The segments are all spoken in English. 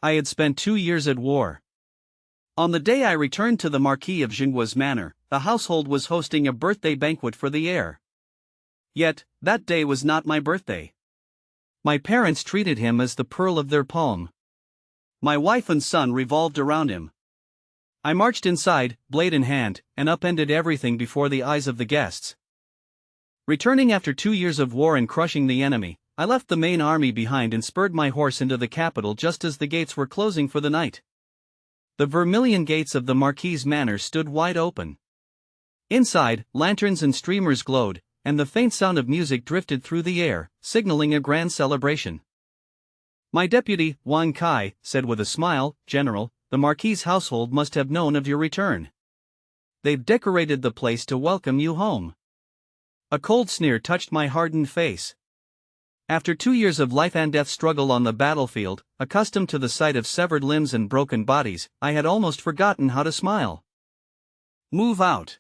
I had spent 2 years at war. On the day I returned to the Marquis of Jingwa's manor, the household was hosting a birthday banquet for the heir. Yet, that day was not my birthday. My parents treated him as the pearl of their palm. My wife and son revolved around him. I marched inside, blade in hand, and upended everything before the eyes of the guests. Returning after 2 years of war and crushing the enemy, I left the main army behind and spurred my horse into the capital just as the gates were closing for the night. The vermilion gates of the Marquis' manor stood wide open. Inside, lanterns and streamers glowed, and the faint sound of music drifted through the air, signaling a grand celebration. My deputy, Wang Kai, said with a smile, "General, the Marquis' household must have known of your return. They've decorated the place to welcome you home." A cold sneer touched my hardened face. After 2 years of life-and-death struggle on the battlefield, accustomed to the sight of severed limbs and broken bodies, I had almost forgotten how to smile. "Move out.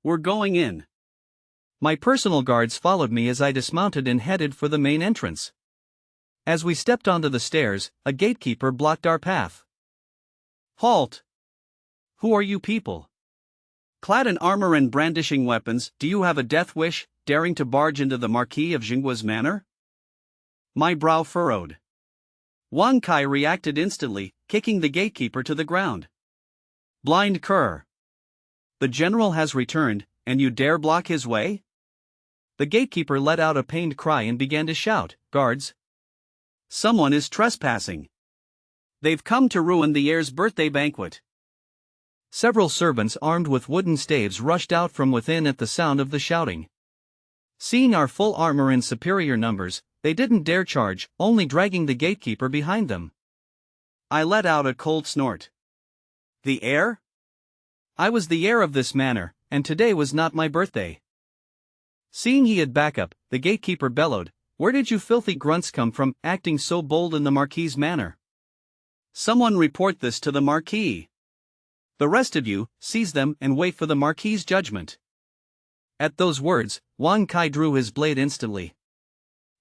We're going in." My personal guards followed me as I dismounted and headed for the main entrance. As we stepped onto the stairs, a gatekeeper blocked our path. "Halt! Who are you people? Clad in armor and brandishing weapons, do you have a death wish, daring to barge into the Marquis of Jingwa's manor?" My brow furrowed. Wang Kai reacted instantly, kicking the gatekeeper to the ground. "Blind cur! The general has returned, and you dare block his way?" The gatekeeper let out a pained cry and began to shout, "Guards! Someone is trespassing! They've come to ruin the heir's birthday banquet!" Several servants armed with wooden staves rushed out from within at the sound of the shouting. Seeing our full armor and superior numbers, they didn't dare charge, only dragging the gatekeeper behind them. I let out a cold snort. The heir? I was the heir of this manor, and today was not my birthday. Seeing he had backup, the gatekeeper bellowed, "Where did you filthy grunts come from, acting so bold in the Marquis' manor? Someone report this to the Marquis. The rest of you, seize them and wait for the Marquis' judgment." At those words, Wang Kai drew his blade instantly.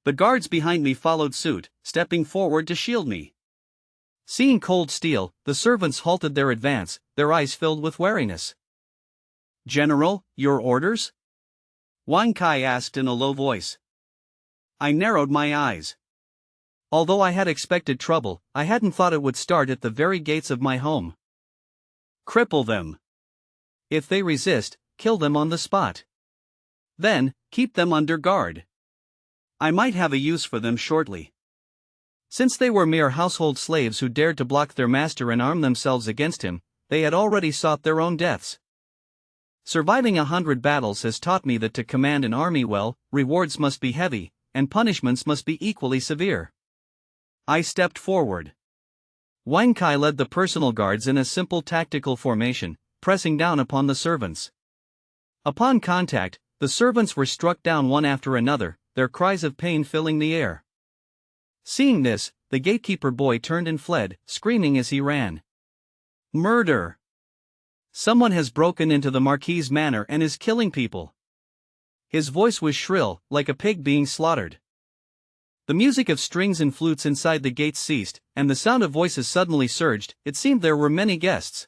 The guards behind me followed suit, stepping forward to shield me. Seeing cold steel, the servants halted their advance, their eyes filled with wariness. "General, your orders?" Wang Kai asked in a low voice. I narrowed my eyes. Although I had expected trouble, I hadn't thought it would start at the very gates of my home. "Cripple them. If they resist, kill them on the spot. Then, keep them under guard. I might have a use for them shortly." Since they were mere household slaves who dared to block their master and arm themselves against him, they had already sought their own deaths. Surviving 100 battles has taught me that to command an army well, rewards must be heavy, and punishments must be equally severe. I stepped forward. Wang Kai led the personal guards in a simple tactical formation, pressing down upon the servants. Upon contact, the servants were struck down one after another, their cries of pain filling the air. Seeing this, the gatekeeper boy turned and fled, screaming as he ran. "Murder! Someone has broken into the Marquis' manor and is killing people." His voice was shrill, like a pig being slaughtered. The music of strings and flutes inside the gates ceased, and the sound of voices suddenly surged. It seemed there were many guests.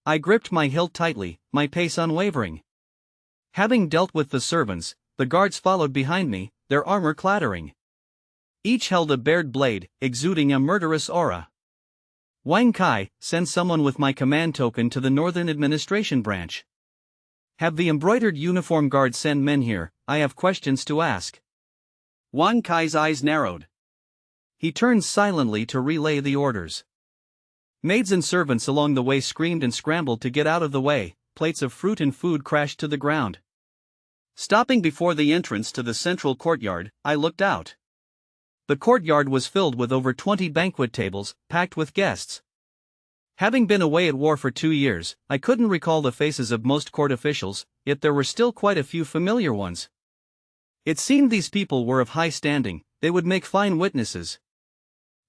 I gripped my hilt tightly, my pace unwavering. Having dealt with the servants, the guards followed behind me, their armor clattering. Each held a bared blade, exuding a murderous aura. "Wang Kai, send someone with my command token to the Northern Administration Branch. Have the embroidered uniform guards send men here, I have questions to ask." Wang Kai's eyes narrowed. He turned silently to relay the orders. Maids and servants along the way screamed and scrambled to get out of the way, plates of fruit and food crashed to the ground. Stopping before the entrance to the central courtyard, I looked out. The courtyard was filled with over 20 banquet tables, packed with guests. Having been away at war for 2 years, I couldn't recall the faces of most court officials, yet there were still quite a few familiar ones. It seemed these people were of high standing, they would make fine witnesses.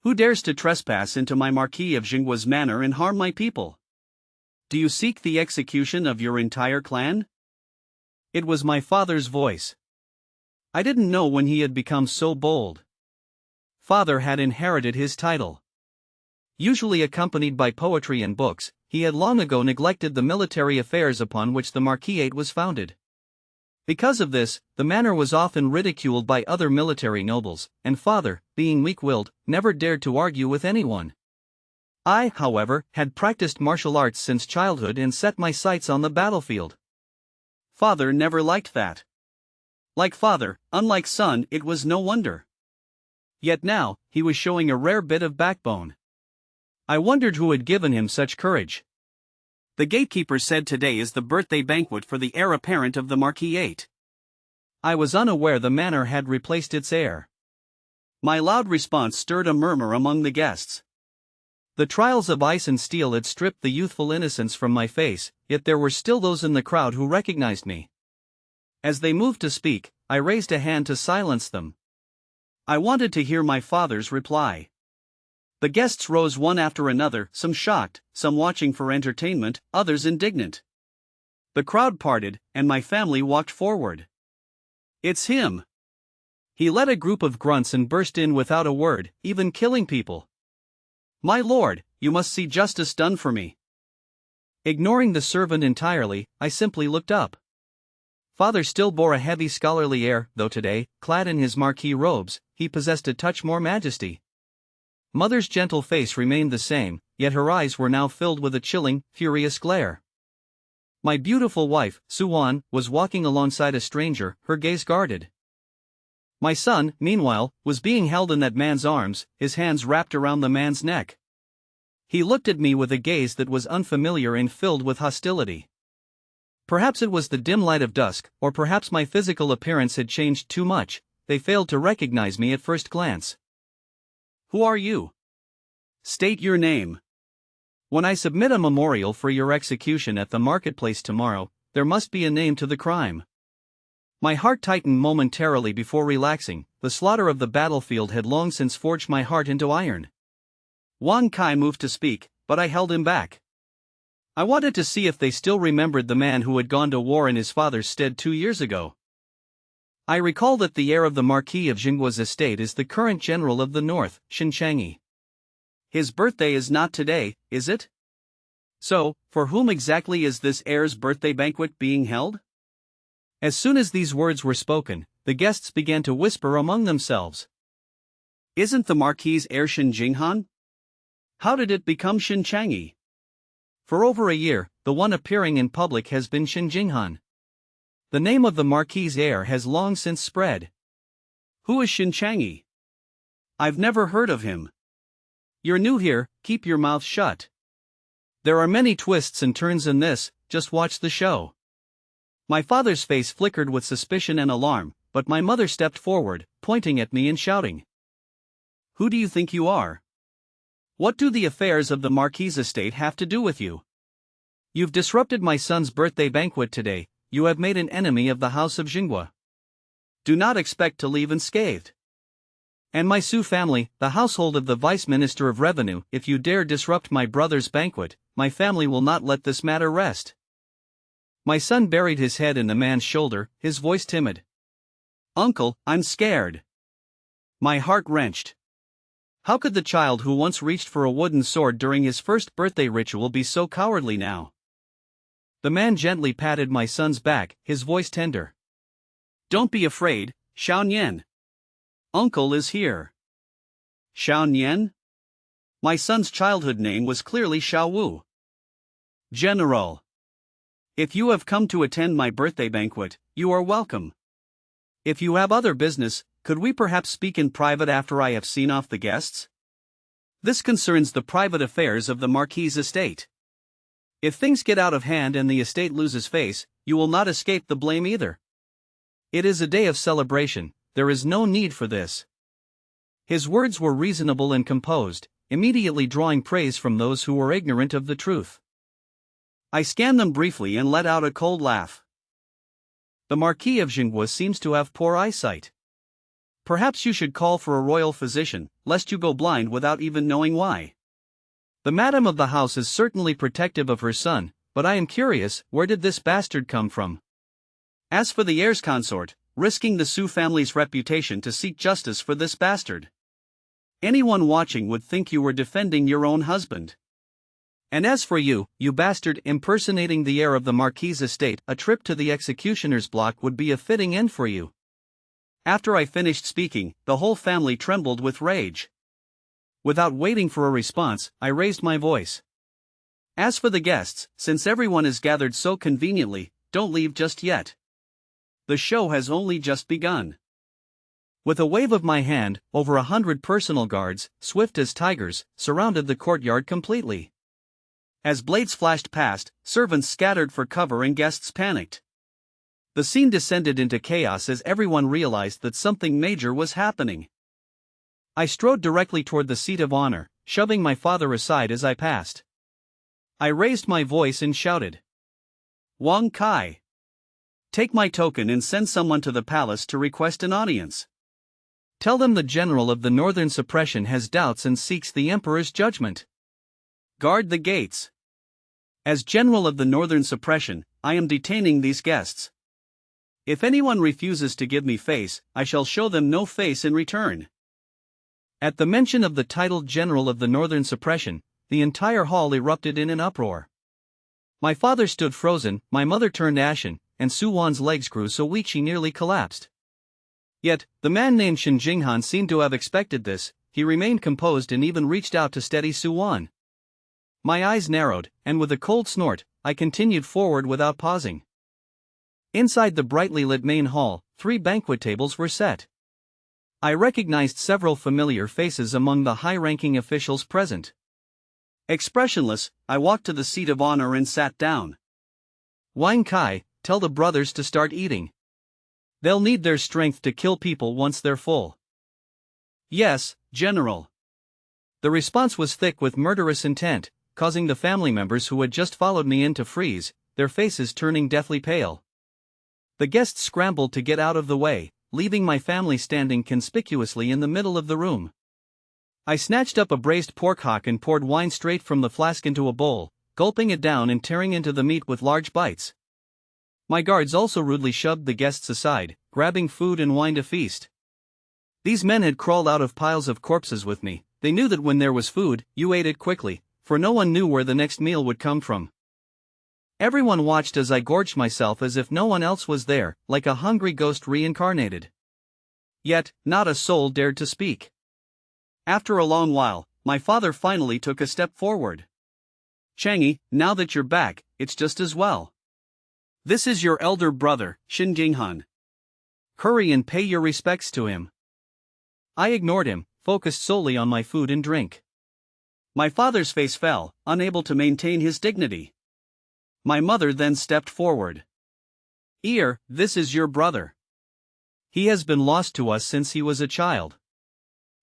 "Who dares to trespass into my Marquis of Jingwa's manor and harm my people? Do you seek the execution of your entire clan?" It was my father's voice. I didn't know when he had become so bold. Father had inherited his title. Usually accompanied by poetry and books, he had long ago neglected the military affairs upon which the marquisate was founded. Because of this, the manor was often ridiculed by other military nobles, and father, being weak-willed, never dared to argue with anyone. I, however, had practiced martial arts since childhood and set my sights on the battlefield. Father never liked that. Like father, unlike son, it was no wonder. Yet now, he was showing a rare bit of backbone. I wondered who had given him such courage. The gatekeeper said today is the birthday banquet for the heir apparent of the marquisate. I was unaware the manor had replaced its heir. My loud response stirred a murmur among the guests. The trials of ice and steel had stripped the youthful innocence from my face, yet there were still those in the crowd who recognized me. As they moved to speak, I raised a hand to silence them. I wanted to hear my father's reply. The guests rose one after another, some shocked, some watching for entertainment, others indignant. The crowd parted, and my family walked forward. "It's him!" He led a group of grunts and burst in without a word, even killing people. "My lord, you must see justice done for me." Ignoring the servant entirely, I simply looked up. Father still bore a heavy scholarly air, though today, clad in his marquis robes, he possessed a touch more majesty. Mother's gentle face remained the same, yet her eyes were now filled with a chilling, furious glare. My beautiful wife, Suwan, was walking alongside a stranger, her gaze guarded. My son, meanwhile, was being held in that man's arms, his hands wrapped around the man's neck. He looked at me with a gaze that was unfamiliar and filled with hostility. Perhaps it was the dim light of dusk, or perhaps my physical appearance had changed too much. They failed to recognize me at first glance. "Who are you? State your name. When I submit a memorial for your execution at the marketplace tomorrow, there must be a name to the crime." My heart tightened momentarily before relaxing. The slaughter of the battlefield had long since forged my heart into iron. Wang Kai moved to speak, but I held him back. I wanted to see if they still remembered the man who had gone to war in his father's stead 2 years ago. I recall that the heir of the Marquis of Jinggua's estate is the current general of the north, Shinchangi. His birthday is not today, is it? So, for whom exactly is this heir's birthday banquet being held? As soon as these words were spoken, the guests began to whisper among themselves. Isn't the Marquis's heir Shin Jinghan? How did it become Shinchangi? For over a year, the one appearing in public has been Shin Jinghan. The name of the Marquis's heir has long since spread. Who is Shinchangi? I've never heard of him. You're new here, keep your mouth shut. There are many twists and turns in this, just watch the show. My father's face flickered with suspicion and alarm, but my mother stepped forward, pointing at me and shouting. Who do you think you are? What do the affairs of the Marquis's estate have to do with you? You've disrupted my son's birthday banquet today. You have made an enemy of the house of Jinghua. Do not expect to leave unscathed. And my Su family, the household of the Vice Minister of Revenue, if you dare disrupt my brother's banquet, my family will not let this matter rest. My son buried his head in the man's shoulder, his voice timid. Uncle, I'm scared. My heart wrenched. How could the child who once reached for a wooden sword during his first birthday ritual be so cowardly now? The man gently patted my son's back, his voice tender. Don't be afraid, Xiao Nian. Uncle is here. Xiao Nian? My son's childhood name was clearly Xiao Wu. General. If you have come to attend my birthday banquet, you are welcome. If you have other business, could we perhaps speak in private after I have seen off the guests? This concerns the private affairs of the Marquis's estate. If things get out of hand and the estate loses face, you will not escape the blame either. It is a day of celebration, there is no need for this. His words were reasonable and composed, immediately drawing praise from those who were ignorant of the truth. I scanned them briefly and let out a cold laugh. The Marquis of Jinghua seems to have poor eyesight. Perhaps you should call for a royal physician, lest you go blind without even knowing why. The madam of the house is certainly protective of her son, but I am curious, where did this bastard come from? As for the heir's consort, risking the Su family's reputation to seek justice for this bastard. Anyone watching would think you were defending your own husband. And as for you, you bastard impersonating the heir of the Marquis's estate, a trip to the executioner's block would be a fitting end for you. After I finished speaking, the whole family trembled with rage. Without waiting for a response, I raised my voice. As for the guests, since everyone is gathered so conveniently, don't leave just yet. The show has only just begun. With a wave of my hand, over 100 personal guards, swift as tigers, surrounded the courtyard completely. As blades flashed past, servants scattered for cover and guests panicked. The scene descended into chaos as everyone realized that something major was happening. I strode directly toward the seat of honor, shoving my father aside as I passed. I raised my voice and shouted, "Wang Kai! Take my token and send someone to the palace to request an audience. Tell them the general of the Northern Suppression has doubts and seeks the Emperor's judgment. Guard the gates. As General of the Northern Suppression, I am detaining these guests. If anyone refuses to give me face, I shall show them no face in return." At the mention of the titled General of the Northern Suppression, the entire hall erupted in an uproar. My father stood frozen, my mother turned ashen, and Su Wan's legs grew so weak she nearly collapsed. Yet, the man named Shen Jinghan seemed to have expected this. He remained composed and even reached out to steady Su Wan. My eyes narrowed, and with a cold snort, I continued forward without pausing. Inside the brightly lit main hall, 3 banquet tables were set. I recognized several familiar faces among the high-ranking officials present. Expressionless, I walked to the seat of honor and sat down. "Wang Kai, tell the brothers to start eating. They'll need their strength to kill people once they're full." "Yes, General." The response was thick with murderous intent, causing the family members who had just followed me in to freeze, their faces turning deathly pale. The guests scrambled to get out of the way, leaving my family standing conspicuously in the middle of the room. I snatched up a braised pork hock and poured wine straight from the flask into a bowl, gulping it down and tearing into the meat with large bites. My guards also rudely shoved the guests aside, grabbing food and wine to feast. These men had crawled out of piles of corpses with me. They knew that when there was food, you ate it quickly, for no one knew where the next meal would come from. Everyone watched as I gorged myself as if no one else was there, like a hungry ghost reincarnated. Yet, not a soul dared to speak. After a long while, my father finally took a step forward. "Chang'e, now that you're back, it's just as well. This is your elder brother, Shen Jinghan. Hurry and pay your respects to him." I ignored him, focused solely on my food and drink. My father's face fell, unable to maintain his dignity. My mother then stepped forward. "Ear, this is your brother. He has been lost to us since he was a child.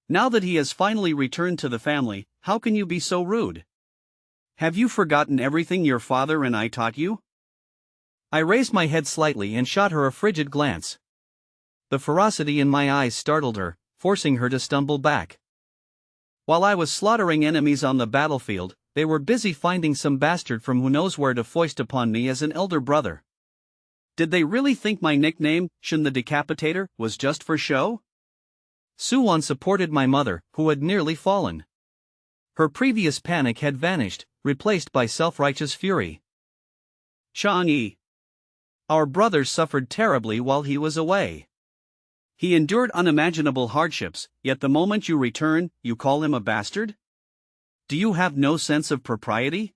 Now that he has finally returned to the family, how can you be so rude? Have you forgotten everything your father and I taught you?" I raised my head slightly and shot her a frigid glance. The ferocity in my eyes startled her, forcing her to stumble back. While I was slaughtering enemies on the battlefield, they were busy finding some bastard from who knows where to foist upon me as an elder brother. Did they really think my nickname, Shen the Decapitator, was just for show? Su Wan supported my mother, who had nearly fallen. Her previous panic had vanished, replaced by self-righteous fury. "Chang'e. Our brother suffered terribly while he was away. He endured unimaginable hardships, yet the moment you return, you call him a bastard? Do you have no sense of propriety?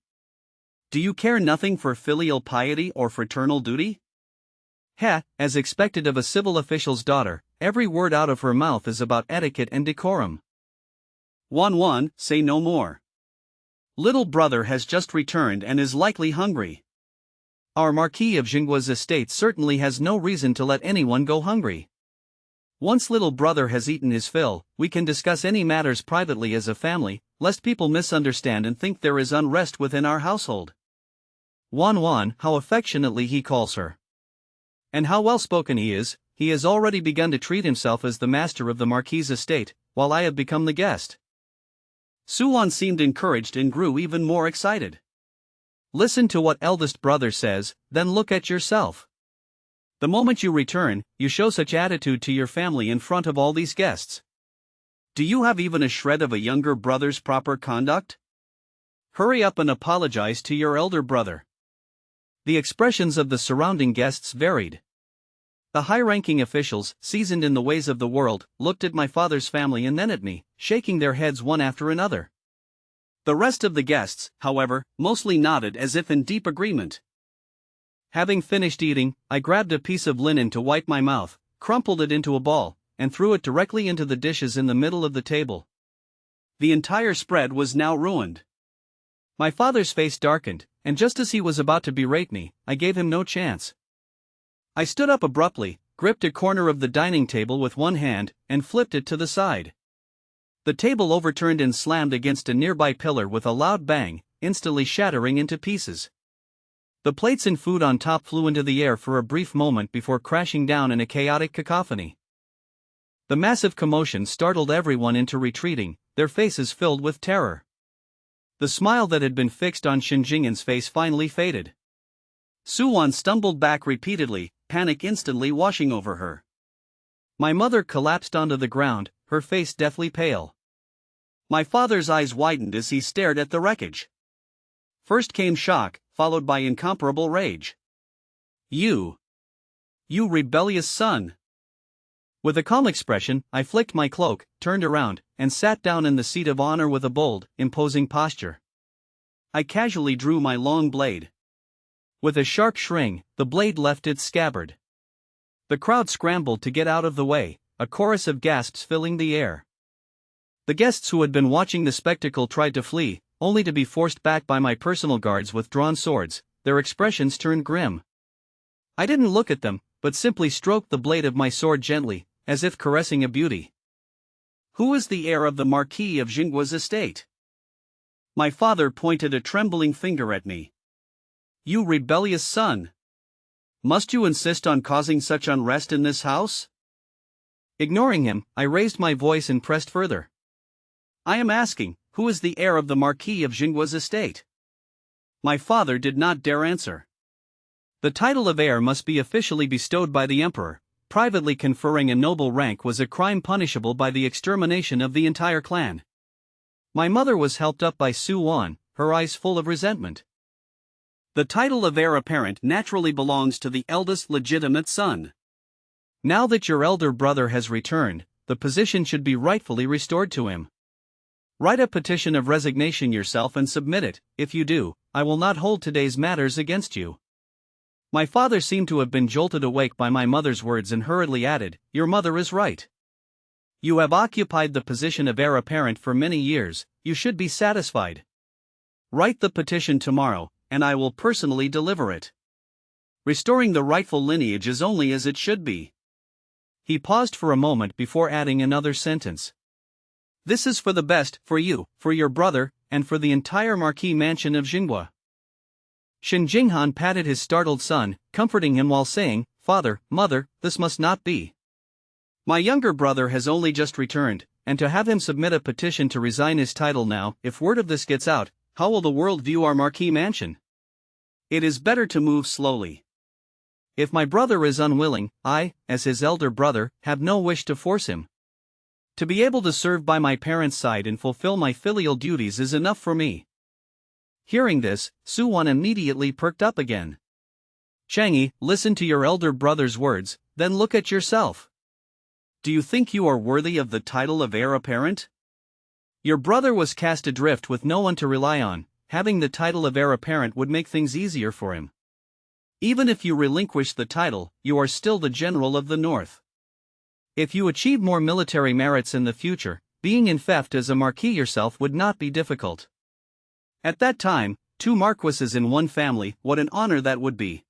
Do you care nothing for filial piety or fraternal duty?" Heh, as expected of a civil official's daughter, every word out of her mouth is about etiquette and decorum. "Wan, say no more. Little brother has just returned and is likely hungry. Our Marquis of Jinggua's estate certainly has no reason to let anyone go hungry. Once little brother has eaten his fill, we can discuss any matters privately as a family, lest people misunderstand and think there is unrest within our household." Wan, how affectionately he calls her. And how well spoken he has already begun to treat himself as the master of the Marquis's estate, while I have become the guest. Su Wan seemed encouraged and grew even more excited. "Listen to what eldest brother says, then look at yourself. The moment you return, you show such attitude to your family in front of all these guests. Do you have even a shred of a younger brother's proper conduct? Hurry up and apologize to your elder brother. The expressions of the surrounding guests varied. The high-ranking officials, seasoned in the ways of the world, looked at my father's family and then at me, shaking their heads one after another. The rest of the guests, however, mostly nodded as if in deep agreement. Having finished eating, I grabbed a piece of linen to wipe my mouth, crumpled it into a ball, and threw it directly into the dishes in the middle of the table. The entire spread was now ruined. My father's face darkened, and just as he was about to berate me, I gave him no chance. I stood up abruptly, gripped a corner of the dining table with one hand, and flipped it to the side. The table overturned and slammed against a nearby pillar with a loud bang, instantly shattering into pieces. The plates and food on top flew into the air for a brief moment before crashing down in a chaotic cacophony. The massive commotion startled everyone into retreating, their faces filled with terror. The smile that had been fixed on Xinjingan's face finally faded. Suwan stumbled back repeatedly, panic instantly washing over her. My mother collapsed onto the ground, her face deathly pale. My father's eyes widened as he stared at the wreckage. First came shock, followed by incomparable rage. You rebellious son! With a calm expression, I flicked my cloak, turned around, and sat down in the seat of honor with a bold, imposing posture. I casually drew my long blade. With a sharp shring, the blade left its scabbard. The crowd scrambled to get out of the way, a chorus of gasps filling the air. The guests who had been watching the spectacle tried to flee, only to be forced back by my personal guards with drawn swords, their expressions turned grim. I didn't look at them, but simply stroked the blade of my sword gently, as if caressing a beauty. Who is the heir of the Marquis of Jinggua's estate? My father pointed a trembling finger at me. You rebellious son! Must you insist on causing such unrest in this house? Ignoring him, I raised my voice and pressed further. I am asking, who is the heir of the Marquis of Jinggua's estate? My father did not dare answer. The title of heir must be officially bestowed by the emperor. Privately conferring a noble rank was a crime punishable by the extermination of the entire clan. My mother was helped up by Su Wan, her eyes full of resentment. The title of heir apparent naturally belongs to the eldest legitimate son. Now that your elder brother has returned, the position should be rightfully restored to him. Write a petition of resignation yourself and submit it. If you do, I will not hold today's matters against you. My father seemed to have been jolted awake by my mother's words and hurriedly added, Your mother is right. You have occupied the position of heir apparent for many years, you should be satisfied. Write the petition tomorrow, and I will personally deliver it. Restoring the rightful lineage is only as it should be. He paused for a moment before adding another sentence. This is for the best, for you, for your brother, and for the entire Marquis mansion of Jinghua. Shen Jinghan patted his startled son, comforting him while saying, Father, Mother, this must not be. My younger brother has only just returned, and to have him submit a petition to resign his title now, if word of this gets out, how will the world view our Marquis mansion? It is better to move slowly. If my brother is unwilling, I, as his elder brother, have no wish to force him. To be able to serve by my parents' side and fulfill my filial duties is enough for me. Hearing this, Su Wan immediately perked up again. Chang'e, listen to your elder brother's words, then look at yourself. Do you think you are worthy of the title of heir apparent? Your brother was cast adrift with no one to rely on. Having the title of heir apparent would make things easier for him. Even if you relinquish the title, you are still the general of the north. If you achieve more military merits in the future, being enfeoffed as a marquis yourself would not be difficult. At that time, 2 marquises in one family, what an honor that would be.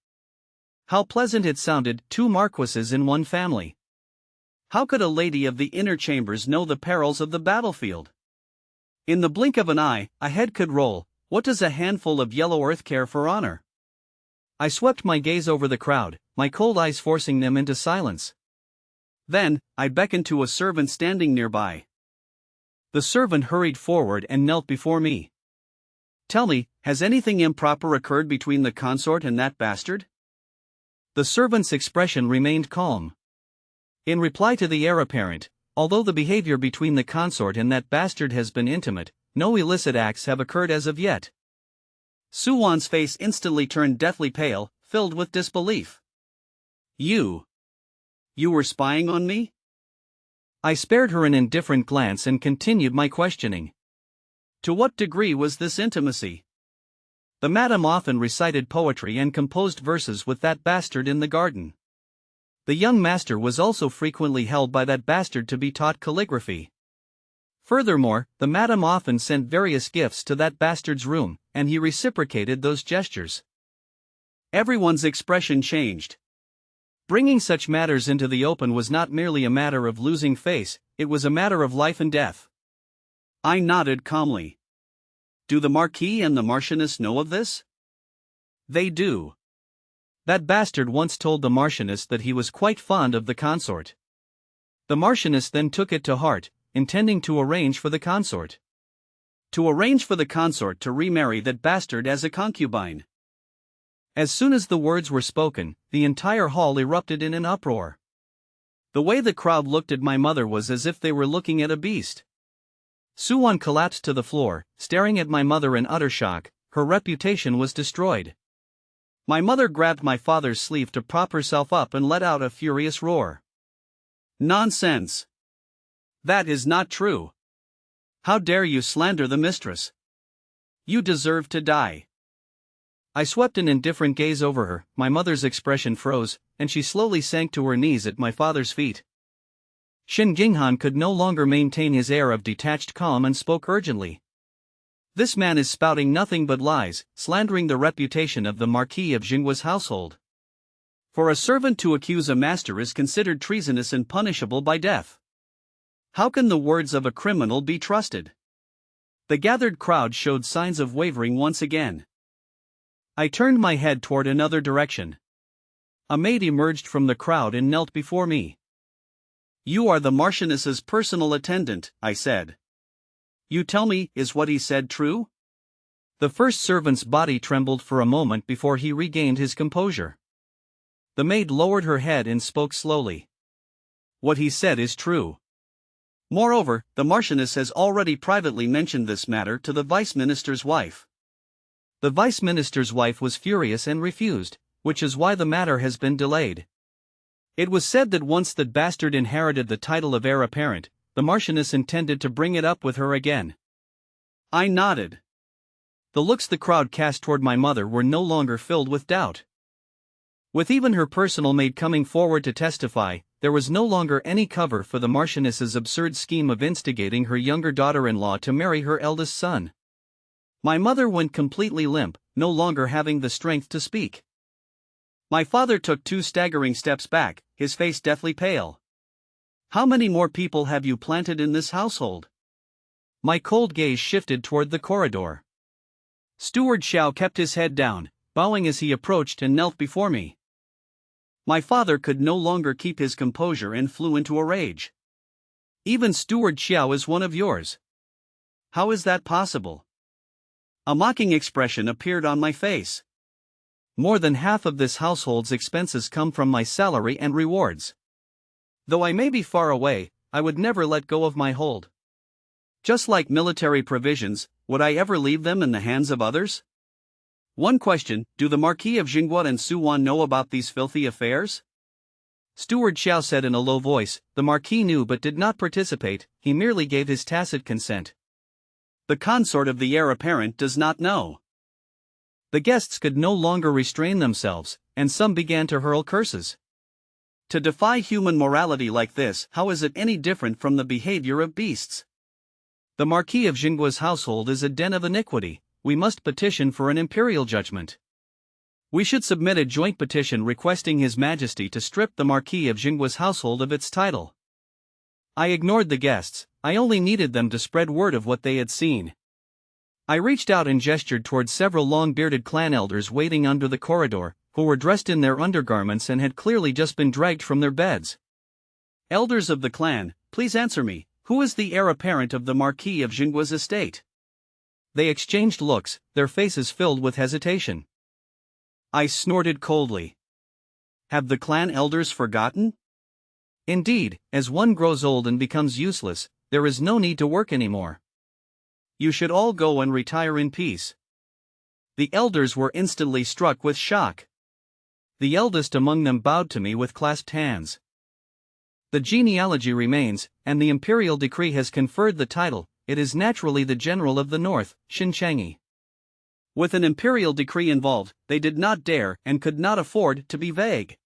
How pleasant it sounded, 2 marquises in one family. How could a lady of the inner chambers know the perils of the battlefield? In the blink of an eye, a head could roll. What does a handful of yellow earth care for honor? I swept my gaze over the crowd, my cold eyes forcing them into silence. Then, I beckoned to a servant standing nearby. The servant hurried forward and knelt before me. Tell me, has anything improper occurred between the consort and that bastard? The servant's expression remained calm. In reply to the heir apparent, although the behavior between the consort and that bastard has been intimate, no illicit acts have occurred as of yet. Suwon's face instantly turned deathly pale, filled with disbelief. You were spying on me? I spared her an indifferent glance and continued my questioning. To what degree was this intimacy? The madam often recited poetry and composed verses with that bastard in the garden. The young master was also frequently held by that bastard to be taught calligraphy. Furthermore, the madam often sent various gifts to that bastard's room, and he reciprocated those gestures. Everyone's expression changed. Bringing such matters into the open was not merely a matter of losing face, it was a matter of life and death. I nodded calmly. Do the Marquis and the Marchioness know of this? They do. That bastard once told the Marchioness that he was quite fond of the consort. The Marchioness then took it to heart, intending to arrange for the consort. To arrange for the consort to remarry that bastard as a concubine. As soon as the words were spoken, the entire hall erupted in an uproar. The way the crowd looked at my mother was as if they were looking at a beast. Suwon collapsed to the floor, staring at my mother in utter shock. Her reputation was destroyed. My mother grabbed my father's sleeve to prop herself up and let out a furious roar. Nonsense! That is not true. How dare you slander the mistress? You deserve to die. I swept an indifferent gaze over her, my mother's expression froze, and she slowly sank to her knees at my father's feet. Shin Ginghan could no longer maintain his air of detached calm and spoke urgently. This man is spouting nothing but lies, slandering the reputation of the Marquis of Jinghua's household. For a servant to accuse a master is considered treasonous and punishable by death. How can the words of a criminal be trusted? The gathered crowd showed signs of wavering once again. I turned my head toward another direction. A maid emerged from the crowd and knelt before me. You are the Marchioness's personal attendant, I said. You tell me, is what he said true? The first servant's body trembled for a moment before he regained his composure. The maid lowered her head and spoke slowly. What he said is true. Moreover, the Marchioness has already privately mentioned this matter to the Vice Minister's wife. The Vice Minister's wife was furious and refused, which is why the matter has been delayed. It was said that once that bastard inherited the title of heir apparent, the Marchioness intended to bring it up with her again. I nodded. The looks the crowd cast toward my mother were no longer filled with doubt. With even her personal maid coming forward to testify, there was no longer any cover for the Marchioness's absurd scheme of instigating her younger daughter-in-law to marry her eldest son. My mother went completely limp, no longer having the strength to speak. My father took 2 staggering steps back, his face deathly pale. How many more people have you planted in this household? My cold gaze shifted toward the corridor. Steward Xiao kept his head down, bowing as he approached and knelt before me. My father could no longer keep his composure and flew into a rage. Even Steward Xiao is one of yours. How is that possible? A mocking expression appeared on my face. More than half of this household's expenses come from my salary and rewards. Though I may be far away, I would never let go of my hold. Just like military provisions, would I ever leave them in the hands of others? One question, do the Marquis of Jinghua and Suwon know about these filthy affairs? Steward Xiao said in a low voice. The Marquis knew but did not participate, he merely gave his tacit consent. The consort of the heir apparent does not know. The guests could no longer restrain themselves, and some began to hurl curses. To defy human morality like this, how is it any different from the behavior of beasts? The Marquis of Jinghua's household is a den of iniquity. We must petition for an imperial judgment. We should submit a joint petition requesting His Majesty to strip the Marquis of Jinghua's household of its title. I ignored the guests, I only needed them to spread word of what they had seen. I reached out and gestured toward several long-bearded clan elders waiting under the corridor, who were dressed in their undergarments and had clearly just been dragged from their beds. Elders of the clan, please answer me, who is the heir apparent of the Marquis of Jinghua's estate? They exchanged looks, their faces filled with hesitation. I snorted coldly. Have the clan elders forgotten? Indeed, as one grows old and becomes useless, there is no need to work anymore. You should all go and retire in peace." The elders were instantly struck with shock. The eldest among them bowed to me with clasped hands. The genealogy remains, and the imperial decree has conferred the title. It is naturally the general of the north, Shinchangi. With an imperial decree involved, they did not dare and could not afford to be vague.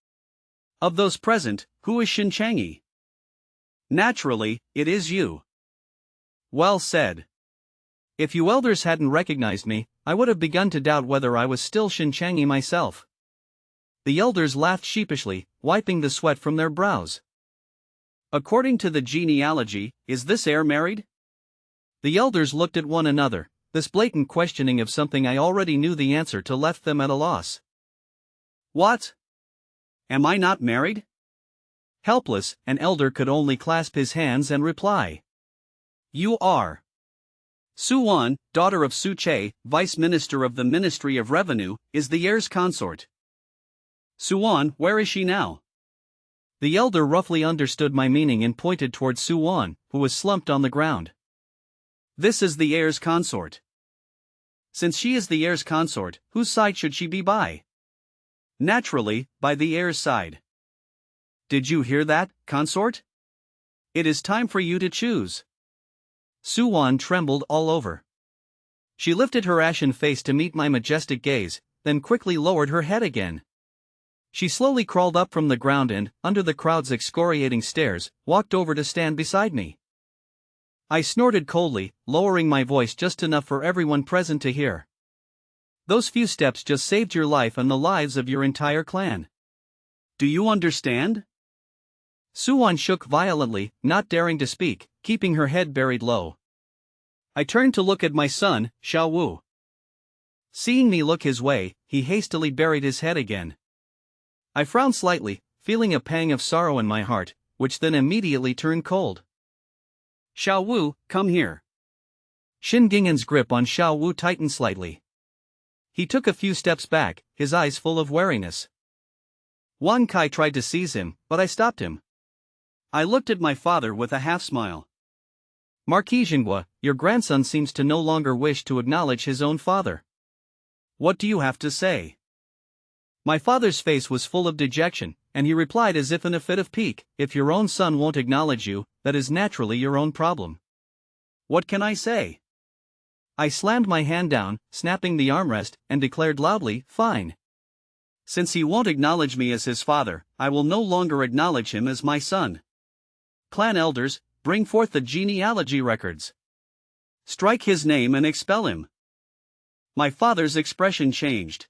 Of those present, who is Shinchangi? Naturally, it is you. Well said. If you elders hadn't recognized me, I would have begun to doubt whether I was still Shinchangi myself. The elders laughed sheepishly, wiping the sweat from their brows. According to the genealogy, is this heir married? The elders looked at one another. This blatant questioning of something I already knew the answer to left them at a loss. What? Am I not married? Helpless, an elder could only clasp his hands and reply. You are. Suwan, daughter of Su Che, Vice Minister of the Ministry of Revenue, is the heir's consort. Suwan, where is she now? The elder roughly understood my meaning and pointed towards Suwan, who was slumped on the ground. This is the heir's consort. Since she is the heir's consort, whose side should she be by? Naturally, by the heir's side. Did you hear that, consort? It is time for you to choose. Suwan trembled all over. She lifted her ashen face to meet my majestic gaze, then quickly lowered her head again. She slowly crawled up from the ground and, under the crowd's excoriating stares, walked over to stand beside me. I snorted coldly, lowering my voice just enough for everyone present to hear. Those few steps just saved your life and the lives of your entire clan. Do you understand? Suwan shook violently, not daring to speak, keeping her head buried low. I turned to look at my son, Xiao Wu. Seeing me look his way, he hastily buried his head again. I frowned slightly, feeling a pang of sorrow in my heart, which then immediately turned cold. Xiao Wu, come here. Shin Gingan's grip on Xiao Wu tightened slightly. He took a few steps back, his eyes full of wariness. Wan Kai tried to seize him, but I stopped him. I looked at my father with a half-smile. Marquis Jinghua, your grandson seems to no longer wish to acknowledge his own father. What do you have to say? My father's face was full of dejection, and he replied as if in a fit of pique, if your own son won't acknowledge you, that is naturally your own problem. What can I say? I slammed my hand down, snapping the armrest, and declared loudly, fine. Since he won't acknowledge me as his father, I will no longer acknowledge him as my son. Clan elders, bring forth the genealogy records. Strike his name and expel him. My father's expression changed.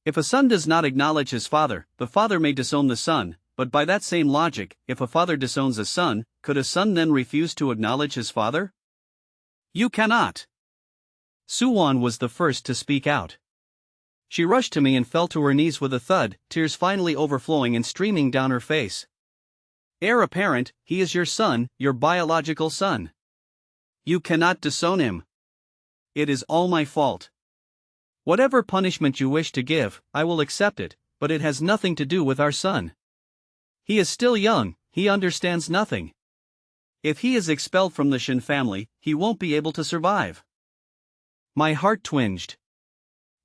If a son does not acknowledge his father, the father may disown the son, but by that same logic, if a father disowns a son, could a son then refuse to acknowledge his father? You cannot. Suwan was the first to speak out. She rushed to me and fell to her knees with a thud, tears finally overflowing and streaming down her face. Heir apparent, he is your son, your biological son. You cannot disown him. It is all my fault. Whatever punishment you wish to give, I will accept it, but it has nothing to do with our son. He is still young, he understands nothing. If he is expelled from the Shin family, he won't be able to survive. My heart twinged.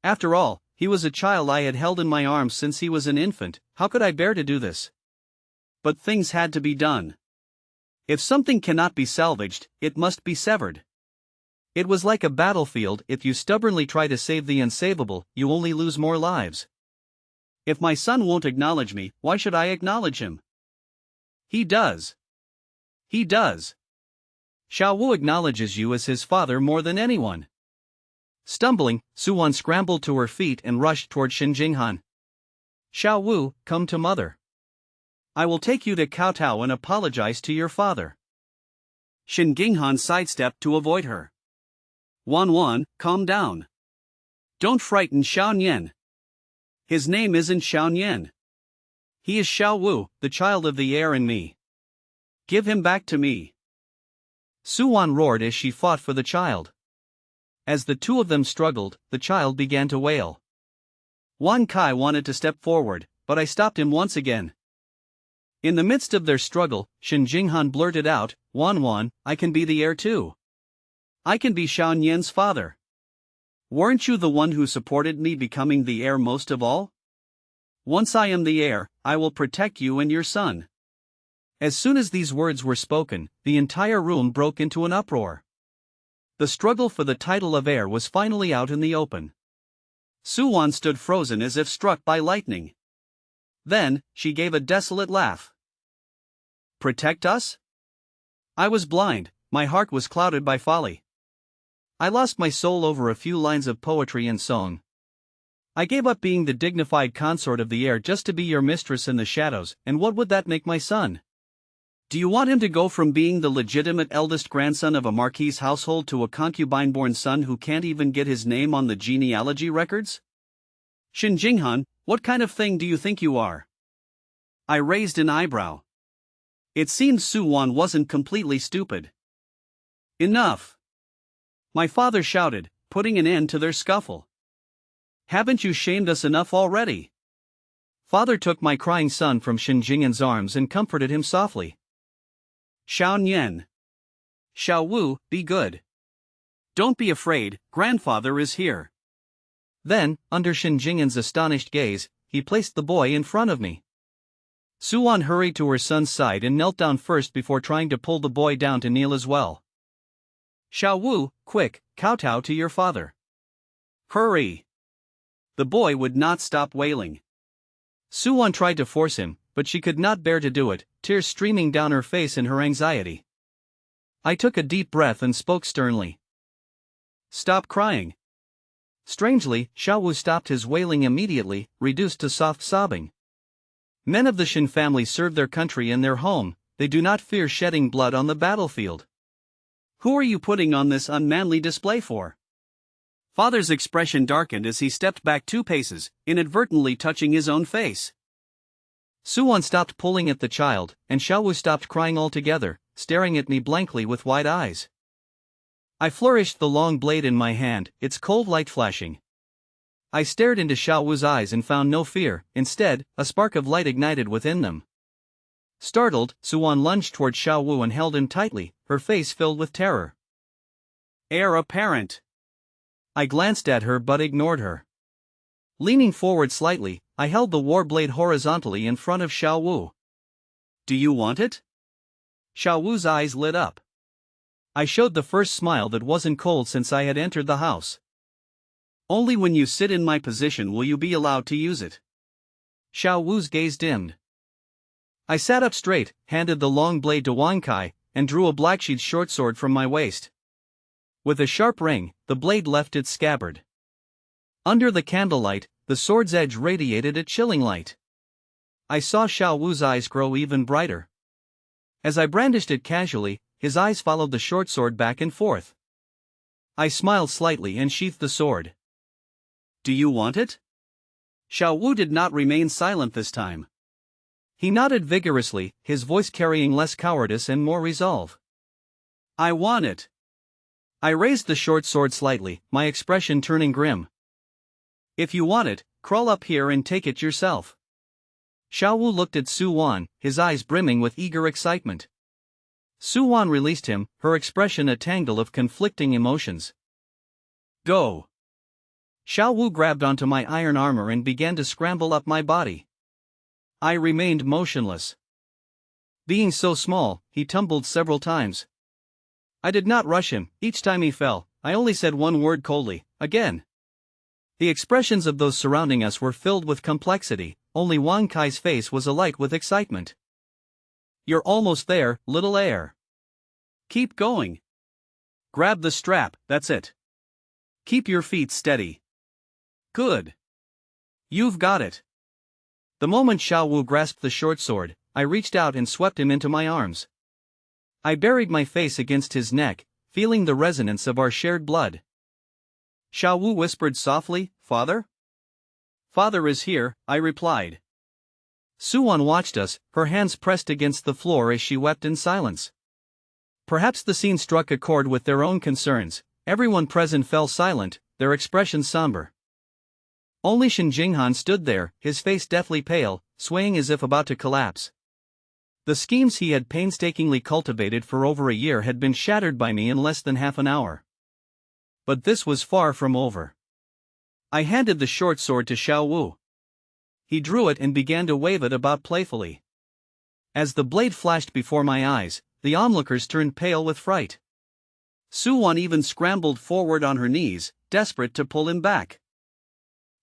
After all, he was a child I had held in my arms since he was an infant. How could I bear to do this? But things had to be done. If something cannot be salvaged, it must be severed. It was like a battlefield. If you stubbornly try to save the unsavable, you only lose more lives. If my son won't acknowledge me, why should I acknowledge him? He does. He does. Xiao Wu acknowledges you as his father more than anyone. Stumbling, Suwan scrambled to her feet and rushed toward Shin Jinghan. Xiao Wu, come to mother. I will take you to Kowtow and apologize to your father. Shin Jinghan sidestepped to avoid her. Wan, calm down. Don't frighten Xiao Nian. His name isn't Xiao Nian. He is Xiao Wu, the child of the heir and me. Give him back to me. Suwan roared as she fought for the child. As the two of them struggled, the child began to wail. Wan Kai wanted to step forward, but I stopped him once again. In the midst of their struggle, Shen Jinghan blurted out, "Wan Wan, I can be the heir too. I can be Xiao Nian's father. Weren't you the one who supported me becoming the heir most of all? Once I am the heir, I will protect you and your son." As soon as these words were spoken, the entire room broke into an uproar. The struggle for the title of heir was finally out in the open. Su Wan stood frozen as if struck by lightning. Then, she gave a desolate laugh. "Protect us?" I was blind, my heart was clouded by folly. I lost my soul over a few lines of poetry and song. I gave up being the dignified consort of the heir just to be your mistress in the shadows, and what would that make my son? Do you want him to go from being the legitimate eldest grandson of a marquis' household to a concubine-born son who can't even get his name on the genealogy records? Shen Jinghan, what kind of thing do you think you are? I raised an eyebrow. It seemed Su Wan wasn't completely stupid. Enough! My father shouted, putting an end to their scuffle. Haven't you shamed us enough already? Father took my crying son from Shen Jinghan's arms and comforted him softly. Xiao Nian. Xiao Wu, be good. Don't be afraid, grandfather is here. Then, under Shen Jinghan's astonished gaze, he placed the boy in front of me. Su Wan hurried to her son's side and knelt down first before trying to pull the boy down to kneel as well. Xiao Wu, quick, kowtow to your father. Hurry! The boy would not stop wailing. Su Wan tried to force him, but she could not bear to do it, tears streaming down her face in her anxiety. I took a deep breath and spoke sternly. Stop crying. Strangely, Xiao Wu stopped his wailing immediately, reduced to soft sobbing. Men of the Shen family serve their country in their home, they do not fear shedding blood on the battlefield. Who are you putting on this unmanly display for? Father's expression darkened as he stepped back 2 paces, inadvertently touching his own face. Su Wan stopped pulling at the child, and Xiao Wu stopped crying altogether, staring at me blankly with wide eyes. I flourished the long blade in my hand, its cold light flashing. I stared into Xiao Wu's eyes and found no fear, instead, a spark of light ignited within them. Startled, Su Wan lunged toward Xiao Wu and held him tightly, her face filled with terror. Heir apparent. I glanced at her but ignored her. Leaning forward slightly, I held the war blade horizontally in front of Xiao Wu. Do you want it? Xiao Wu's eyes lit up. I showed the first smile that wasn't cold since I had entered the house. Only when you sit in my position will you be allowed to use it. Xiao Wu's gaze dimmed. I sat up straight, handed the long blade to Wan Kai, and drew a black-sheathed short sword from my waist. With a sharp ring, the blade left its scabbard. Under the candlelight, the sword's edge radiated a chilling light. I saw Xiao Wu's eyes grow even brighter. As I brandished it casually, his eyes followed the short sword back and forth. I smiled slightly and sheathed the sword. Do you want it? Xiao Wu did not remain silent this time. He nodded vigorously, his voice carrying less cowardice and more resolve. I want it. I raised the short sword slightly, my expression turning grim. If you want it, crawl up here and take it yourself. Xiao Wu looked at Su Wan, his eyes brimming with eager excitement. Su Wan released him, her expression a tangle of conflicting emotions. Go. Xiao Wu grabbed onto my iron armor and began to scramble up my body. I remained motionless. Being so small, he tumbled several times. I did not rush him. Each time he fell, I only said one word coldly, again. The expressions of those surrounding us were filled with complexity, only Wan Kai's face was alight with excitement. You're almost there, little heir. Keep going. Grab the strap, that's it. Keep your feet steady. Good. You've got it. The moment Xiao Wu grasped the short sword, I reached out and swept him into my arms. I buried my face against his neck, feeling the resonance of our shared blood. Xiao Wu whispered softly, Father? Father is here, I replied. Su Wan watched us, her hands pressed against the floor as she wept in silence. Perhaps the scene struck a chord with their own concerns. Everyone present fell silent, their expressions somber. Only Shen Jinghan stood there, his face deathly pale, swaying as if about to collapse. The schemes he had painstakingly cultivated for over a year had been shattered by me in less than half an hour. But this was far from over. I handed the short sword to Xiao Wu. He drew it and began to wave it about playfully. As the blade flashed before my eyes, the onlookers turned pale with fright. Su Wan even scrambled forward on her knees, desperate to pull him back.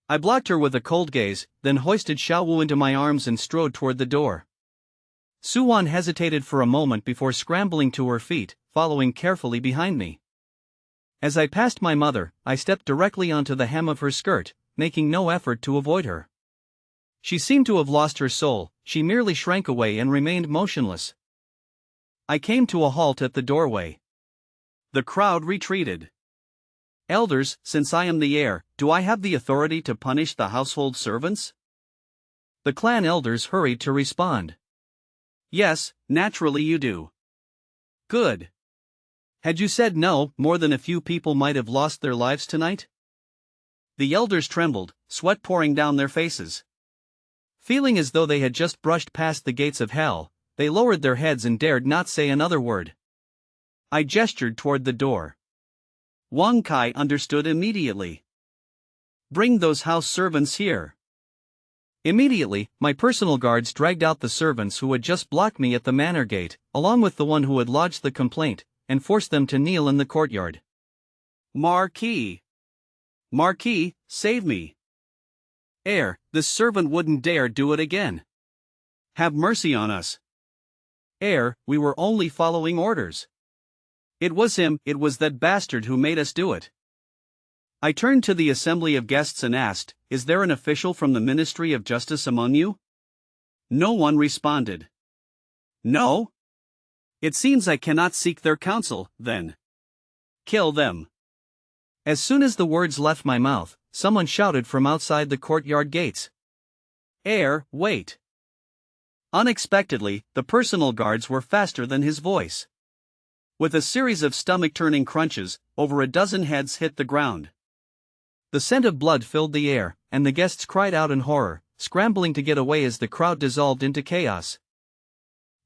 I blocked her with a cold gaze, then hoisted Xiao Wu into my arms and strode toward the door. Su Wan hesitated for a moment before scrambling to her feet, following carefully behind me. As I passed my mother, I stepped directly onto the hem of her skirt, making no effort to avoid her. She seemed to have lost her soul, she merely shrank away and remained motionless. I came to a halt at the doorway. The crowd retreated. Elders, since I am the heir, do I have the authority to punish the household servants? The clan elders hurried to respond. Yes, naturally you do. Good. Had you said no, more than a few people might have lost their lives tonight? The elders trembled, sweat pouring down their faces. Feeling as though they had just brushed past the gates of hell, they lowered their heads and dared not say another word. I gestured toward the door. Wang Kai understood immediately. Bring those house servants here. Immediately, my personal guards dragged out the servants who had just blocked me at the manor gate, along with the one who had lodged the complaint, and forced them to kneel in the courtyard. Marquis! Marquis, save me! Heir, this servant wouldn't dare do it again. Have mercy on us. Heir, we were only following orders. It was that bastard who made us do it. I turned to the assembly of guests and asked, is there an official from the Ministry of Justice among you? No one responded. No? It seems I cannot seek their counsel, then. Kill them. As soon as the words left my mouth, someone shouted from outside the courtyard gates. Heir, wait. Unexpectedly, the personal guards were faster than his voice. With a series of stomach-turning crunches, over a dozen heads hit the ground. The scent of blood filled the air, and the guests cried out in horror, scrambling to get away as the crowd dissolved into chaos.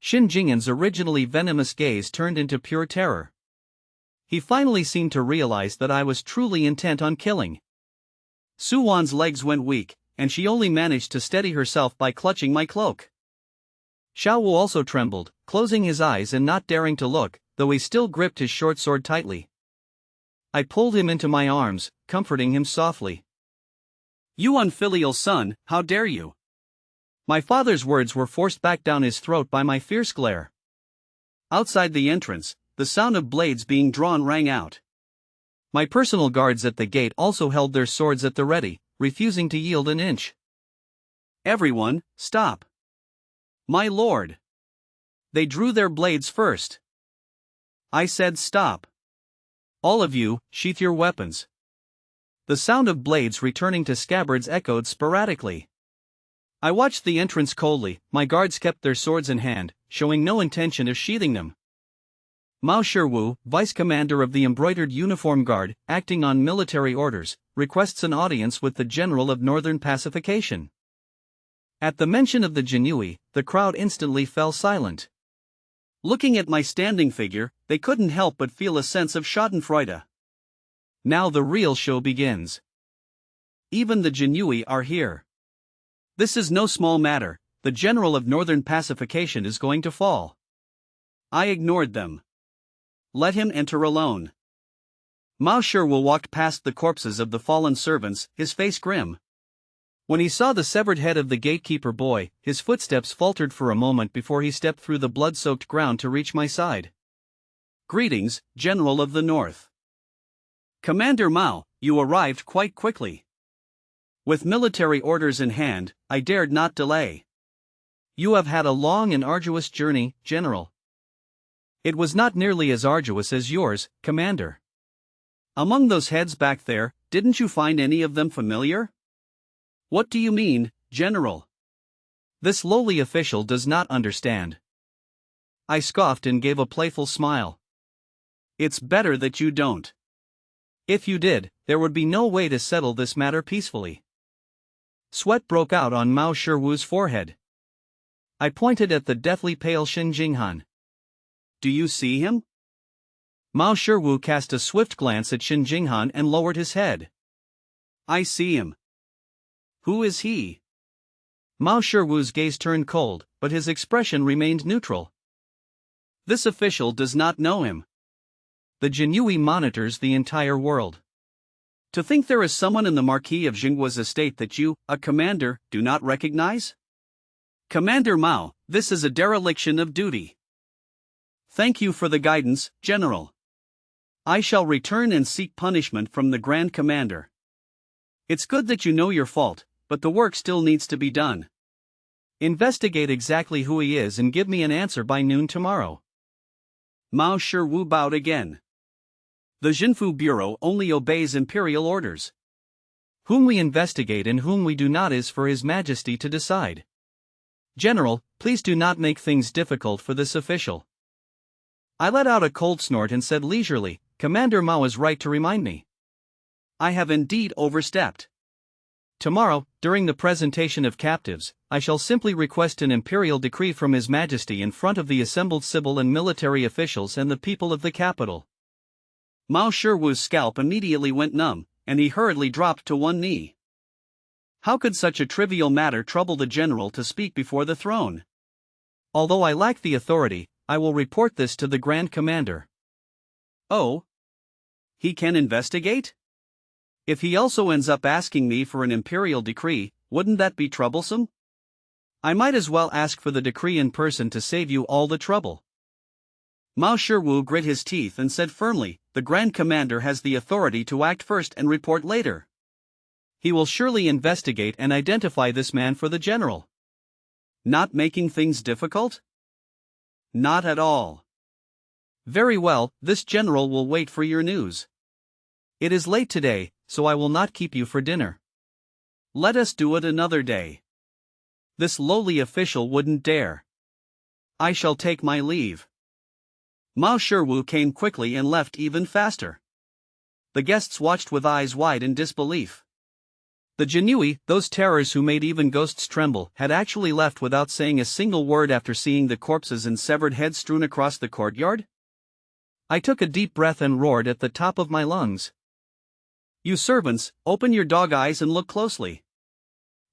Xin Jing'an's originally venomous gaze turned into pure terror. He finally seemed to realize that I was truly intent on killing. Su Wan's legs went weak, and she only managed to steady herself by clutching my cloak. Xiao Wu also trembled, closing his eyes and not daring to look, though he still gripped his short sword tightly. I pulled him into my arms, comforting him softly. You unfilial son, how dare you? My father's words were forced back down his throat by my fierce glare. Outside the entrance, the sound of blades being drawn rang out. My personal guards at the gate also held their swords at the ready, refusing to yield an inch. Everyone, stop. My lord. They drew their blades first. I said stop. All of you, sheath your weapons. The sound of blades returning to scabbards echoed sporadically. I watched the entrance coldly, my guards kept their swords in hand, showing no intention of sheathing them. Mao Shiwu, vice commander of the embroidered uniform guard, acting on military orders, requests an audience with the general of Northern Pacification. At the mention of the Jinui, the crowd instantly fell silent. Looking at my standing figure, they couldn't help but feel a sense of schadenfreude. Now the real show begins. Even the Jinui are here. This is no small matter, the general of Northern Pacification is going to fall. I ignored them. Let him enter alone. Mao Shiwu walked past the corpses of the fallen servants, his face grim. When he saw the severed head of the gatekeeper boy, his footsteps faltered for a moment before he stepped through the blood-soaked ground to reach my side. Greetings, General of the North. Commander Mao, you arrived quite quickly. With military orders in hand, I dared not delay. You have had a long and arduous journey, General. It was not nearly as arduous as yours, Commander. Among those heads back there, didn't you find any of them familiar? What do you mean, General? This lowly official does not understand. I scoffed and gave a playful smile. It's better that you don't. If you did, there would be no way to settle this matter peacefully. Sweat broke out on Mao Shiwu's forehead. I pointed at the deathly pale Shin Jinghan. Do you see him? Mao Shiwu cast a swift glance at Shin Jinghan and lowered his head. I see him. Who is he? Mao Shiwu's gaze turned cold, but his expression remained neutral. This official does not know him. The Jinyui monitors the entire world. To think there is someone in the Marquis of Jinggua's estate that you, a commander, do not recognize? Commander Mao, this is a dereliction of duty. Thank you for the guidance, General. I shall return and seek punishment from the Grand Commander. It's good that you know your fault, but the work still needs to be done. Investigate exactly who he is and give me an answer by noon tomorrow. Mao Shiwu bowed again. The Jinfu Bureau only obeys imperial orders. Whom we investigate and whom we do not is for His Majesty to decide. General, please do not make things difficult for this official. I let out a cold snort and said leisurely, Commander Mao is right to remind me. I have indeed overstepped. Tomorrow, during the presentation of captives, I shall simply request an imperial decree from His Majesty in front of the assembled civil and military officials and the people of the capital. Mao Shiwu's scalp immediately went numb, and he hurriedly dropped to one knee. How could such a trivial matter trouble the general to speak before the throne? Although I lack the authority, I will report this to the Grand Commander. Oh? He can investigate? If he also ends up asking me for an imperial decree, wouldn't that be troublesome? I might as well ask for the decree in person to save you all the trouble. Mao Shiwu grit his teeth and said firmly, the Grand Commander has the authority to act first and report later. He will surely investigate and identify this man for the general. Not making things difficult? Not at all. Very well, this general will wait for your news. It is late today, so I will not keep you for dinner. Let us do it another day. This lowly official wouldn't dare. I shall take my leave. Mao Shiwu came quickly and left even faster. The guests watched with eyes wide in disbelief. The Jinyui, those terrors who made even ghosts tremble, had actually left without saying a single word after seeing the corpses and severed heads strewn across the courtyard? I took a deep breath and roared at the top of my lungs. You servants, open your dog eyes and look closely.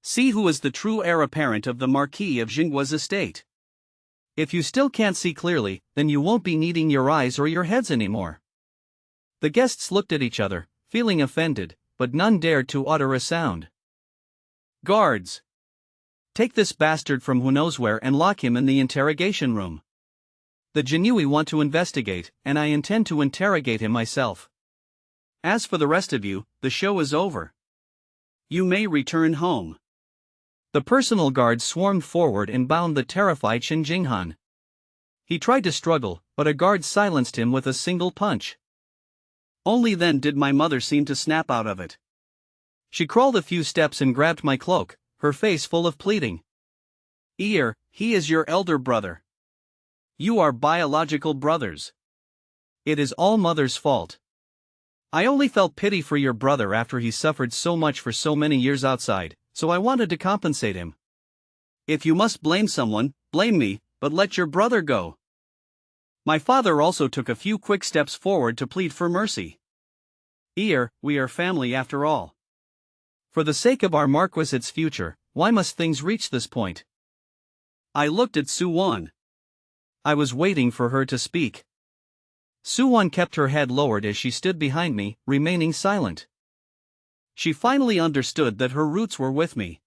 See who is the true heir apparent of the Marquis of Jinggua's estate. If you still can't see clearly, then you won't be needing your eyes or your heads anymore. The guests looked at each other, feeling offended, but none dared to utter a sound. Guards! Take this bastard from who knows where and lock him in the interrogation room. The Jinyui want to investigate, and I intend to interrogate him myself. As for the rest of you, the show is over. You may return home. The personal guards swarmed forward and bound the terrified Shin Jinghan. He tried to struggle, but a guard silenced him with a single punch. Only then did my mother seem to snap out of it. She crawled a few steps and grabbed my cloak, her face full of pleading. He is your elder brother. You are biological brothers. It is all mother's fault. I only felt pity for your brother after he suffered so much for so many years outside, so I wanted to compensate him. If you must blame someone, blame me, but let your brother go. My father also took a few quick steps forward to plead for mercy. We are family after all. For the sake of our marquisate's future, why must things reach this point? I looked at Suwon. I was waiting for her to speak. Suwon kept her head lowered as she stood behind me, remaining silent. She finally understood that her roots were with me.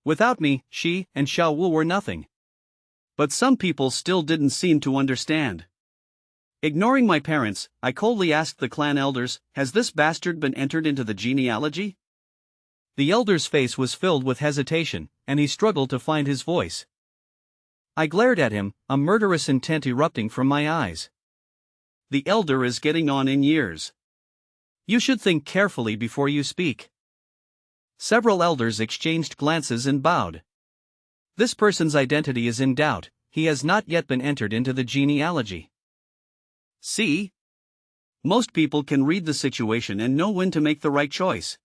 Without me, she and Xiao Wu were nothing. But some people still didn't seem to understand. Ignoring my parents, I coldly asked the clan elders, has this bastard been entered into the genealogy? The elder's face was filled with hesitation, and he struggled to find his voice. I glared at him, a murderous intent erupting from my eyes. The elder is getting on in years. You should think carefully before you speak. Several elders exchanged glances and bowed. This person's identity is in doubt, he has not yet been entered into the genealogy. See? Most people can read the situation and know when to make the right choice.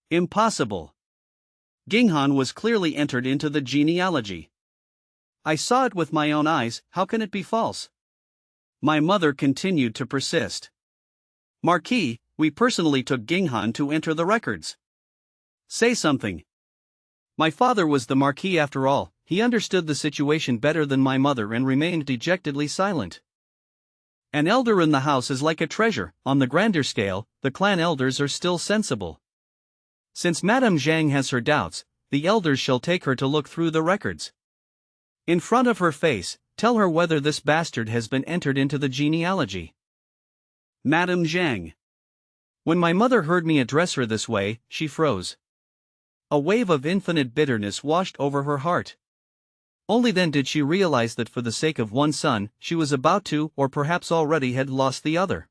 Impossible. Jinghan was clearly entered into the genealogy. I saw it with my own eyes, how can it be false? My mother continued to persist. Marquis, we personally took Ginghan to enter the records. Say something. My father was the Marquis after all, he understood the situation better than my mother and remained dejectedly silent. An elder in the house is like a treasure. On the grander scale, the clan elders are still sensible. Since Madame Zhang has her doubts, the elders shall take her to look through the records. In front of her face, tell her whether this bastard has been entered into the genealogy. Madame Zhang. When my mother heard me address her this way, she froze. A wave of infinite bitterness washed over her heart. Only then did she realize that for the sake of one son, she was about to, or perhaps already had lost the other.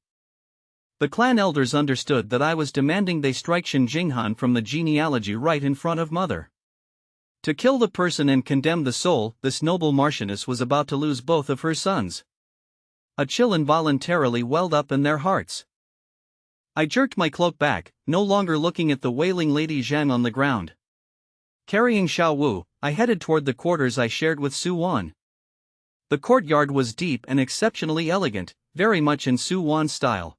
The clan elders understood that I was demanding they strike Shen Jinghan from the genealogy right in front of mother. To kill the person and condemn the soul, this noble marchioness was about to lose both of her sons. A chill involuntarily welled up in their hearts. I jerked my cloak back, no longer looking at the wailing Lady Zhang on the ground. Carrying Xiao Wu, I headed toward the quarters I shared with Su Wan. The courtyard was deep and exceptionally elegant, very much in Su Wan's style.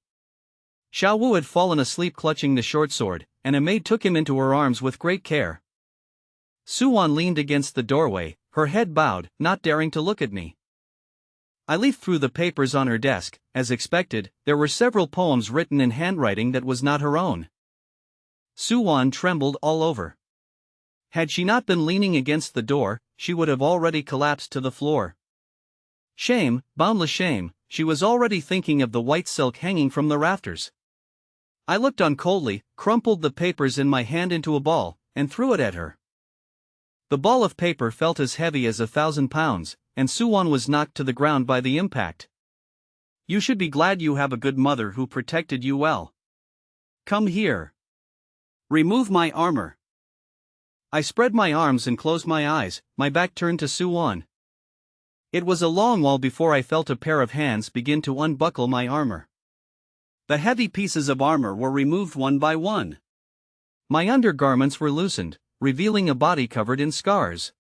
Xiao Wu had fallen asleep clutching the short sword, and a maid took him into her arms with great care. Su Wan leaned against the doorway, her head bowed, not daring to look at me. I leafed through the papers on her desk. As expected, there were several poems written in handwriting that was not her own. Su Wan trembled all over. Had she not been leaning against the door, she would have already collapsed to the floor. Shame, boundless shame, she was already thinking of the white silk hanging from the rafters. I looked on coldly, crumpled the papers in my hand into a ball, and threw it at her. The ball of paper felt as heavy as 1,000 pounds, and Su Wan was knocked to the ground by the impact. You should be glad you have a good mother who protected you well. Come here. Remove my armor. I spread my arms and closed my eyes, my back turned to Su Wan. It was a long while before I felt a pair of hands begin to unbuckle my armor. The heavy pieces of armor were removed one by one. My undergarments were loosened, revealing a body covered in scars.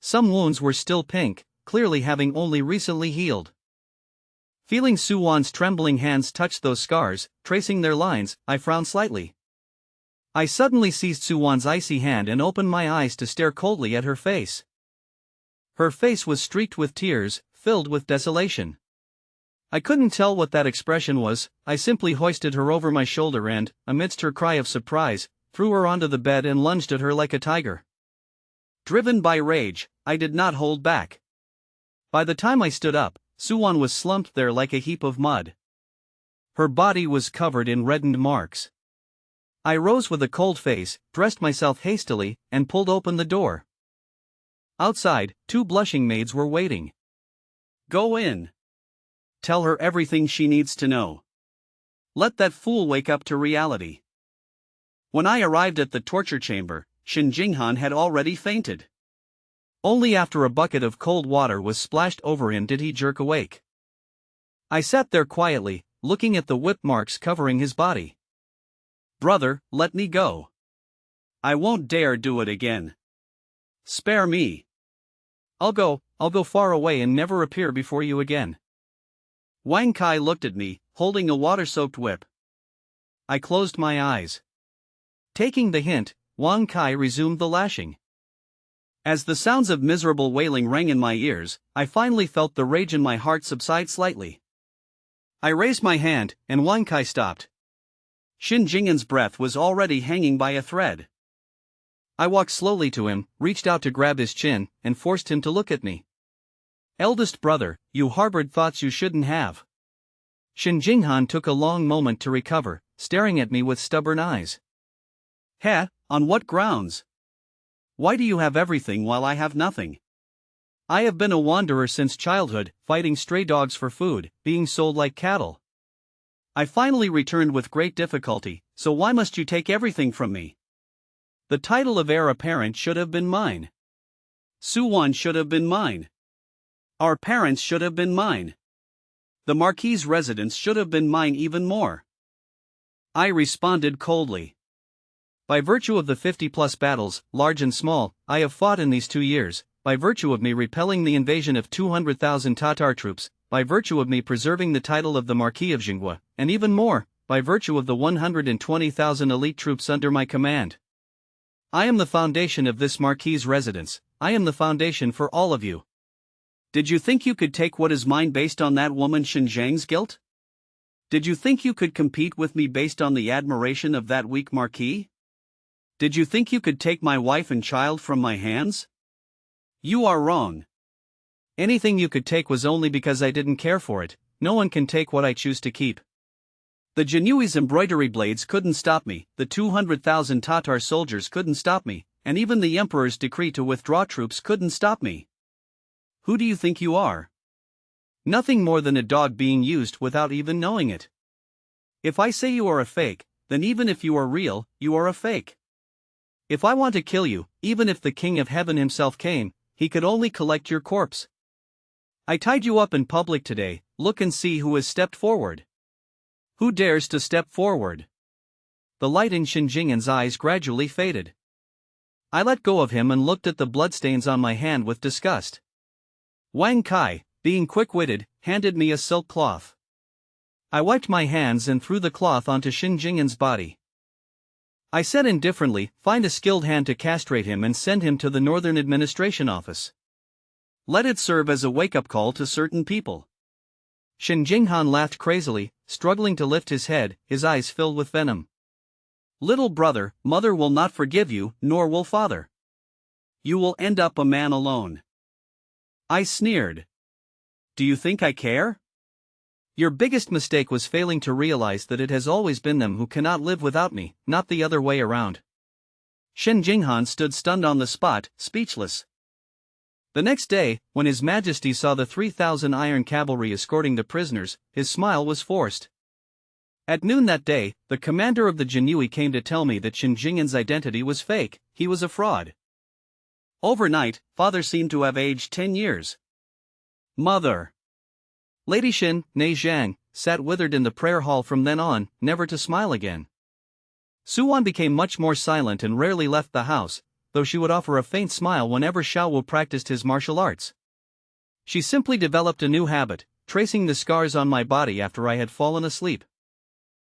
Some wounds were still pink, clearly having only recently healed. Feeling Su Wan's trembling hands touch those scars, tracing their lines, I frowned slightly. I suddenly seized Su Wan's icy hand and opened my eyes to stare coldly at her face. Her face was streaked with tears, filled with desolation. I couldn't tell what that expression was. I simply hoisted her over my shoulder and, amidst her cry of surprise, threw her onto the bed and lunged at her like a tiger. Driven by rage, I did not hold back. By the time I stood up, Su Wan was slumped there like a heap of mud. Her body was covered in reddened marks. I rose with a cold face, dressed myself hastily, and pulled open the door. Outside, 2 blushing maids were waiting. Go in. Tell her everything she needs to know. Let that fool wake up to reality. When I arrived at the torture chamber, Shen Jinghan had already fainted. Only after a bucket of cold water was splashed over him did he jerk awake. I sat there quietly, looking at the whip marks covering his body. Brother, let me go. I won't dare do it again. Spare me. I'll go far away and never appear before you again. Wang Kai looked at me, holding a water-soaked whip. I closed my eyes. Taking the hint, Wang Kai resumed the lashing. As the sounds of miserable wailing rang in my ears, I finally felt the rage in my heart subside slightly. I raised my hand, and Wang Kai stopped. Shen Jinghan's breath was already hanging by a thread. I walked slowly to him, reached out to grab his chin, and forced him to look at me. Eldest brother, you harbored thoughts you shouldn't have. Shen Jinghan took a long moment to recover, staring at me with stubborn eyes. Heh, on what grounds? Why do you have everything while I have nothing? I have been a wanderer since childhood, fighting stray dogs for food, being sold like cattle. I finally returned with great difficulty, so why must you take everything from me? The title of heir apparent should have been mine. Su Wan should have been mine. Our parents should have been mine. The Marquis's residence should have been mine even more. I responded coldly. By virtue of the 50-plus battles, large and small, I have fought in these 2 years, by virtue of me repelling the invasion of 200,000 Tatar troops, by virtue of me preserving the title of the Marquis of Jingwa, and even more, by virtue of the 120,000 elite troops under my command. I am the foundation of this Marquis' residence. I am the foundation for all of you. Did you think you could take what is mine based on that woman Xinjiang's guilt? Did you think you could compete with me based on the admiration of that weak Marquis? Did you think you could take my wife and child from my hands? You are wrong. Anything you could take was only because I didn't care for it. No one can take what I choose to keep. The Jinyui's embroidery blades couldn't stop me, the 200,000 Tatar soldiers couldn't stop me, and even the emperor's decree to withdraw troops couldn't stop me. Who do you think you are? Nothing more than a dog being used without even knowing it. If I say you are a fake, then even if you are real, you are a fake. If I want to kill you, even if the King of Heaven himself came, he could only collect your corpse. I tied you up in public today. Look and see who has stepped forward. Who dares to step forward? The light in Xinjingan's eyes gradually faded. I let go of him and looked at the bloodstains on my hand with disgust. Wang Kai, being quick-witted, handed me a silk cloth. I wiped my hands and threw the cloth onto Xinjingan's body. I said indifferently, find a skilled hand to castrate him and send him to the Northern Administration Office. Let it serve as a wake-up call to certain people. Xinjinghan laughed crazily, struggling to lift his head, his eyes filled with venom. Little brother, mother will not forgive you, nor will father. You will end up a man alone. I sneered. Do you think I care? Your biggest mistake was failing to realize that it has always been them who cannot live without me, not the other way around. Xinjinghan stood stunned on the spot, speechless. The next day, when His Majesty saw the 3,000 iron cavalry escorting the prisoners, his smile was forced. At noon that day, the commander of the Jinyui came to tell me that Xinjingan's identity was fake, he was a fraud. Overnight, father seemed to have aged 10 years. Mother. Lady Xin, née Zhang, sat withered in the prayer hall from then on, never to smile again. Suwan became much more silent and rarely left the house, though she would offer a faint smile whenever Xiaowu practiced his martial arts. She simply developed a new habit, tracing the scars on my body after I had fallen asleep.